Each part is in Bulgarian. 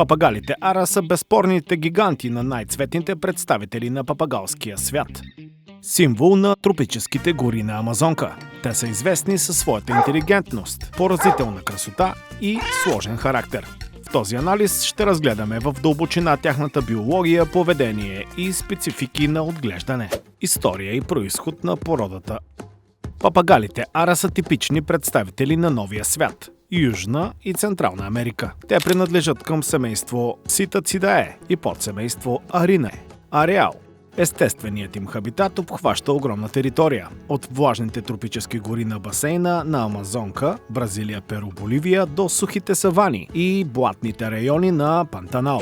Папагалите ара са безспорните гиганти на най-цветните представители на папагалския свят. Символ на тропическите гори на Амазонка. Те са известни със своята интелигентност, поразителна красота и сложен характер. В този анализ ще разгледаме в дълбочина тяхната биология, поведение и специфики на отглеждане, история и произход на породата. Папагалите ара са типични представители на новия свят – Южна и Централна Америка. Те принадлежат към семейство Пситацидае и подсемейство Аринае. Ареал. Естественият им хабитат обхваща огромна територия – от влажните тропически гори на басейна на Амазонка, Бразилия, Перу, Боливия до сухите савани и блатните райони на Пантанал.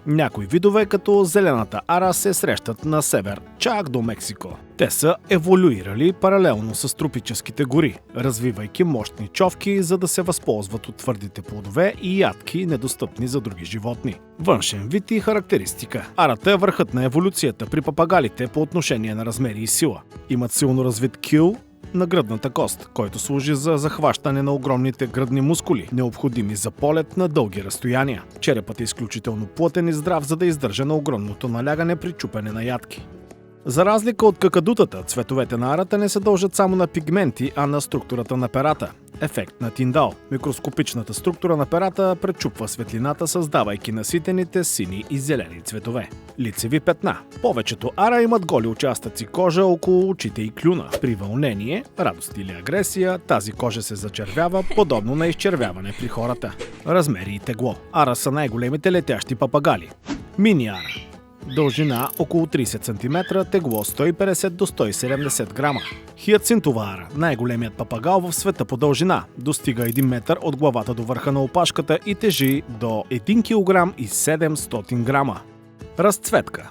Някои видове, като зелената ара, се срещат на север, чак до Мексико. Те са еволюирали паралелно с тропическите гори, развивайки мощни човки, за да се възползват от твърдите плодове и ядки, недостъпни за други животни. Външен вид и характеристика. Арата е върхът на еволюцията при папагалите по отношение на размери и сила. Имат силно развит кил на гръдната кост, който служи за захващане на огромните гръдни мускули, необходими за полет на дълги разстояния. Черепът е изключително плътен и здрав, за да издържа на огромното налягане при чупене на ядки. За разлика от какадутата, цветовете на арата не се дължат само на пигменти, а на структурата на перата. Ефект на Тиндал. Микроскопичната структура на перата пречупва светлината, създавайки наситените сини и зелени цветове. Лицеви петна. Повечето ара имат голи участъци кожа около очите и клюна. При вълнение, радост или агресия, тази кожа се зачервява, подобно на изчервяване при хората. Размери и тегло. Ара са най-големите летящи папагали. Мини ара. Дължина около 30 см, тегло 150 до 170 грама. Хиацинтова ара, най-големият папагал в света по дължина, достига 1 метър от главата до върха на опашката и тежи до 1 кг и 700 грама. Разцветка.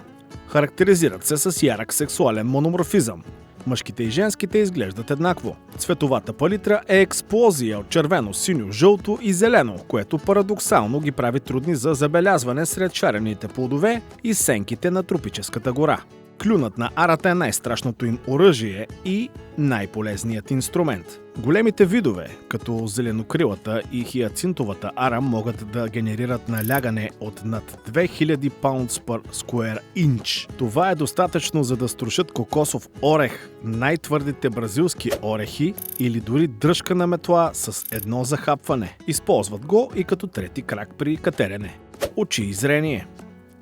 Характеризират се с ярък сексуален мономорфизъм. Мъжките и женските изглеждат еднакво. Цветовата палитра е експлозия от червено, синьо, жълто и зелено, което парадоксално ги прави трудни за забелязване сред шарените плодове и сенките на тропическата гора. Клюнът на арата е най-страшното им оръжие и най-полезният инструмент. Големите видове, като зеленокрилата и хиацинтовата ара, могат да генерират налягане от над 2000 pounds per square inch. Това е достатъчно, за да струшат кокосов орех, най-твърдите бразилски орехи или дори дръжка на метла с едно захапване. Използват го и като трети крак при катерене. Очи и зрение.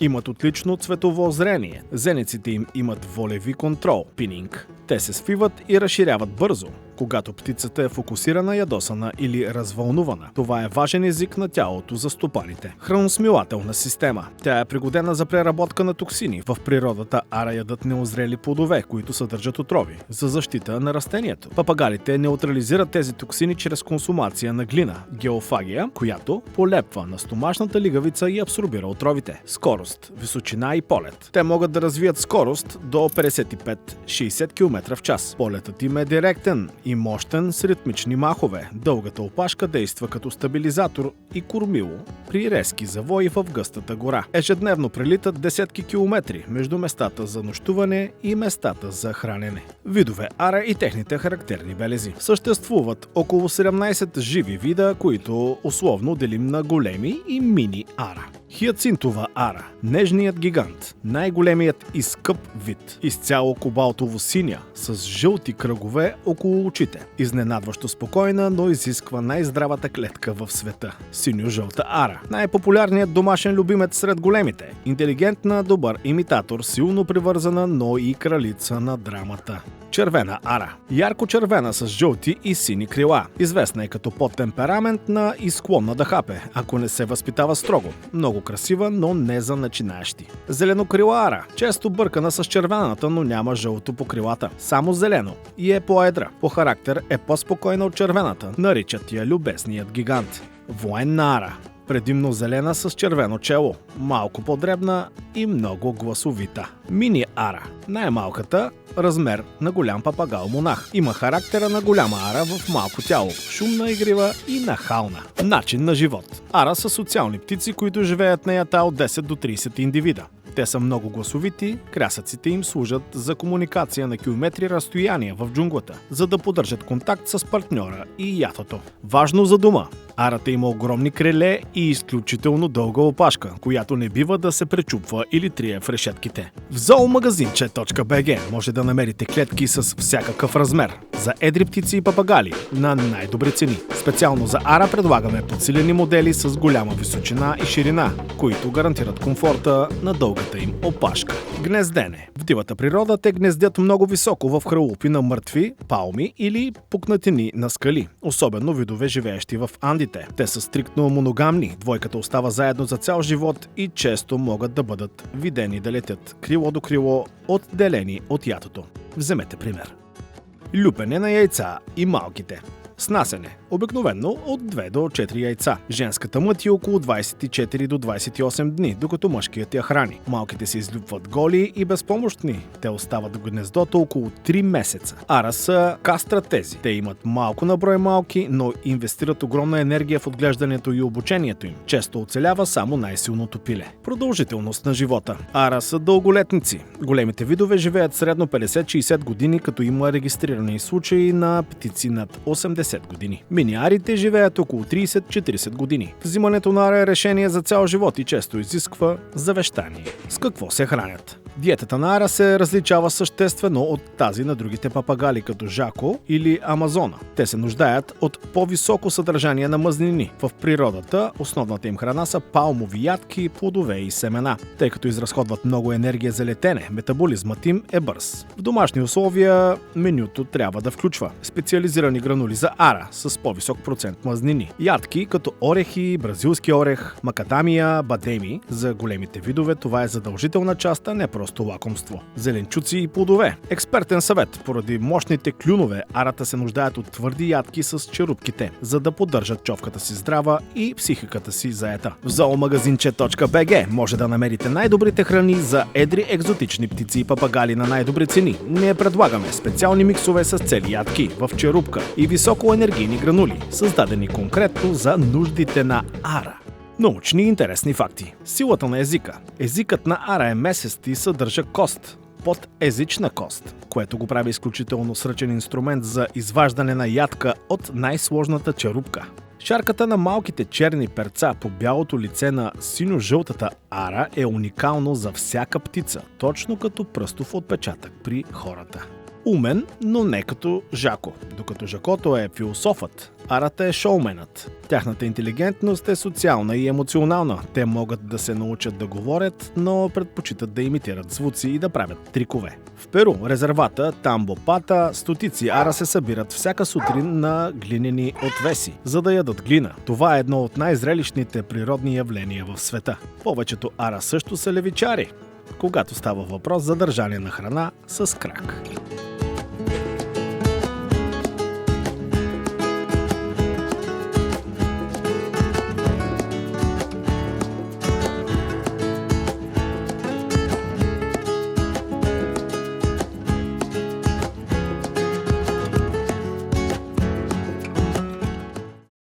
Имат отлично цветово зрение. Зениците им имат волеви контрол, пининг. Те се свиват и разширяват бързо, когато птицата е фокусирана, ядосана или развълнувана. Това е важен език на тялото за стопаните. Храносмилателна система. Тя е пригодена за преработка на токсини. В природата ара ядат неозрели плодове, които съдържат отрови, за защита на растението. Папагалите неутрализират тези токсини чрез консумация на глина, геофагия, която полепва на стомашната лигавица и абсорбира отровите. Височина и полет. Те могат да развият скорост до 55-60 км в час. Полетът им е директен и мощен с ритмични махове. Дългата опашка действа като стабилизатор и кормило при резки завои в гъстата гора. Ежедневно прелитат десетки километри между местата за нощуване и местата за хранене. Видове ара и техните характерни белези. Съществуват около 17 живи вида, които условно делим на големи и мини ара. Хиацинтова ара. Нежният гигант. Най-големият и скъп вид. Изцяло кобалтово-синя, с жълти кръгове около очите. Изненадващо спокойна, но изисква най-здравата клетка в света. Синьо-жълта ара. Най-популярният домашен любимец сред големите. Интелигентна, добър имитатор, силно привързана, но и кралица на драмата. Червена ара. Ярко червена с жълти и сини крила. Известна е като подтемпераментна и склонна да хапе, ако не се възпитава строго. Много красива, но не за начинаещи. Зеленокрила ара. Често бъркана с червената, но няма жълто по крилата. Само зелено и е по-едра. По характер е по-спокойна от червената. Наричат я любезният гигант. Военна ара. Предимно зелена с червено чело, малко по-дребна и много гласовита. Мини ара. Най-малката размер на голям папагал-монах. Има характера на голяма ара в малко тяло, шумна, игрива и нахална. Начин на живот. Ара са социални птици, които живеят на ята от 10 до 30 индивида. Те са много гласовити, крясъците им служат за комуникация на километри разстояние в джунглата, за да поддържат контакт с партньора и ятото. Важно за дома. Арата има огромни криле и изключително дълга опашка, която не бива да се пречупва или трие в решетките. В zoomagazinche.bg може да намерите клетки с всякакъв размер за едри птици и папагали на най-добри цени. Специално за ара предлагаме подсилени модели с голяма височина и ширина, които гарантират комфорта на дългата им опашка. Гнездене. В дивата природа те гнездят много високо в хралупи на мъртви, палми или пукнатини на скали, особено видове живеещи в Андите. Те са стриктно моногамни, двойката остава заедно за цял живот и често могат да бъдат видени да летят крило до крило, отделени от ятото. Вземете пример. Люпене на яйца и малките. Снасене. Обикновено от 2 до 4 яйца. Женската мъти около 24 до 28 дни, докато мъжкият я храни. Малките се излюпват голи и безпомощни. Те остават в гнездото около 3 месеца. Ара са кастратези. Те имат малко на брой малки, но инвестират огромна енергия в отглеждането и обучението им. Често оцелява само най-силното пиле. Продължителност на живота. Ара са дълголетници. Големите видове живеят средно 50-60 години, като има регистрирани случаи на птици над 80 години. Миниарите живеят около 30-40 години. Взимането на ара е решение за цял живот и често изисква завещание. С какво се хранят? Диетата на ара се различава съществено от тази на другите папагали, като жако или амазона. Те се нуждаят от по-високо съдържание на мазнини. В природата основната им храна са палмови ядки, плодове и семена. Тъй като изразходват много енергия за летене, метаболизмът им е бърз. В домашни условия менюто трябва да включва специализирани гранули за ара с по-висок процент мазнини. Ядки като орехи, бразилски орех, макадамия, бадеми. За големите видове това е задължителна част, а не просто лакомство. Зеленчуци и плодове. Експертен съвет. Поради мощните клюнове, арата се нуждаят от твърди ядки с черупките, за да поддържат човката си здрава и психиката си заета. В zoomagazinche.bg може да намерите най-добрите храни за едри екзотични птици и папагали на най-добри цени. Ние предлагаме специални миксове с цели ядки в черупка и високоенергийни гранули, създадени конкретно за нуждите на ара. Научни и интересни факти. Силата на езика. Езикът на ара е месест и съдържа кост, подезична кост, което го прави изключително сръчен инструмент за изваждане на ядка от най-сложната черупка. Шарката на малките черни перца по бялото лице на синьо-жълтата ара е уникално за всяка птица, точно като пръстов отпечатък при хората. Умен, но не като Жако. Докато Жакото е философът, арата е шоуменът. Тяхната интелигентност е социална и емоционална. Те могат да се научат да говорят, но предпочитат да имитират звуци и да правят трикове. В Перу, резервата Тамбопата, стотици ара се събират всяка сутрин на глинени отвеси, за да ядат глина. Това е едно от най-зрелищните природни явления в света. Повечето ара също са левичари, когато става въпрос за държане на храна с крак.